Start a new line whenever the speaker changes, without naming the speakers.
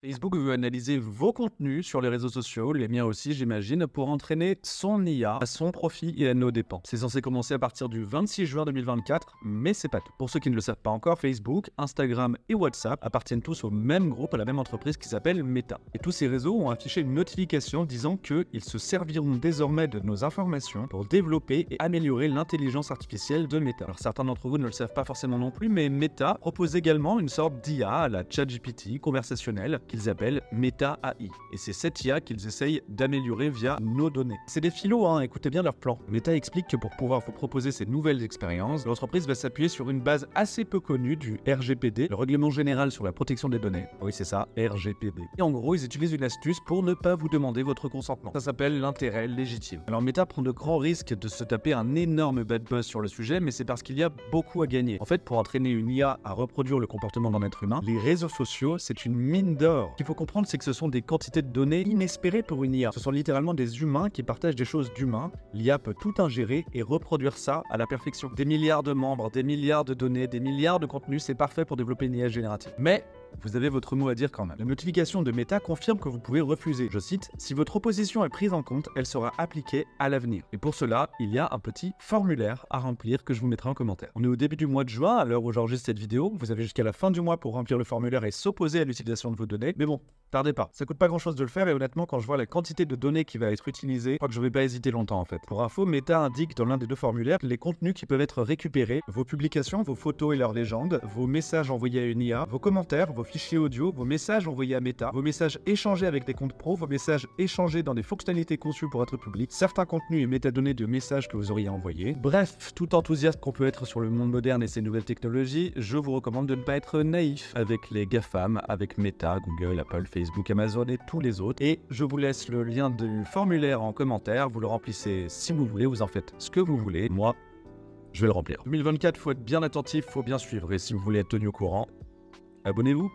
Facebook veut analyser vos contenus sur les réseaux sociaux, les miens aussi j'imagine, pour entraîner son IA à son profit et à nos dépens. C'est censé commencer à partir du 26 juin 2024, mais c'est pas tout. Pour ceux qui ne le savent pas encore, Facebook, Instagram et WhatsApp appartiennent tous au même groupe, à la même entreprise qui s'appelle Meta. Et tous ces réseaux ont affiché une notification disant qu'ils se serviront désormais de nos informations pour développer et améliorer l'intelligence artificielle de Meta. Alors certains d'entre vous ne le savent pas forcément non plus, mais Meta propose également une sorte d'IA à la ChatGPT conversationnelle qu'ils appellent Meta AI. Et c'est cette IA qu'ils essayent d'améliorer via nos données. C'est des philos, écoutez bien leur plan. Meta explique que pour pouvoir vous proposer ces nouvelles expériences, l'entreprise va s'appuyer sur une base assez peu connue du RGPD, le Règlement Général sur la Protection des Données. Oui, c'est ça, RGPD. Et en gros, ils utilisent une astuce pour ne pas vous demander votre consentement. Ça s'appelle l'intérêt légitime. Alors Meta prend de grands risques de se taper un énorme bad buzz sur le sujet, mais c'est parce qu'il y a beaucoup à gagner. En fait, pour entraîner une IA à reproduire le comportement d'un être humain, les réseaux sociaux, c'est une mine d'or. Ce qu'il faut comprendre, c'est que ce sont des quantités de données inespérées pour une IA. Ce sont littéralement des humains qui partagent des choses d'humains. L'IA peut tout ingérer et reproduire ça à la perfection. Des milliards de membres, des milliards de données, des milliards de contenus, c'est parfait pour développer une IA générative. Mais vous avez votre mot à dire quand même. La notification de Meta confirme que vous pouvez refuser. Je cite, si votre opposition est prise en compte, elle sera appliquée à l'avenir. Et pour cela, il y a un petit formulaire à remplir que je vous mettrai en commentaire. On est au début du mois de juin, à l'heure où j'enregistre cette vidéo. Vous avez jusqu'à la fin du mois pour remplir le formulaire et s'opposer à l'utilisation de vos données. Mais bon, tardez pas. Ça coûte pas grand chose de le faire et honnêtement, quand je vois la quantité de données qui va être utilisée, je crois que je vais pas hésiter longtemps en fait. Pour info, Meta indique dans l'un des deux formulaires les contenus qui peuvent être récupérés, vos publications, vos photos et leurs légendes, vos messages envoyés à une IA, vos commentaires, vos fichiers audio, vos messages envoyés à Meta, vos messages échangés avec des comptes pro, vos messages échangés dans des fonctionnalités conçues pour être publiques, certains contenus et métadonnées de messages que vous auriez envoyés. Bref, tout enthousiaste qu'on peut être sur le monde moderne et ses nouvelles technologies, je vous recommande de ne pas être naïf avec les GAFAM, avec Meta, Google, Apple, Facebook, Amazon et tous les autres. Et je vous laisse le lien du formulaire en commentaire, vous le remplissez si vous voulez, vous en faites ce que vous voulez. Moi, je vais le remplir. 2024, faut être bien attentif, faut bien suivre et si vous voulez être tenu au courant, abonnez-vous.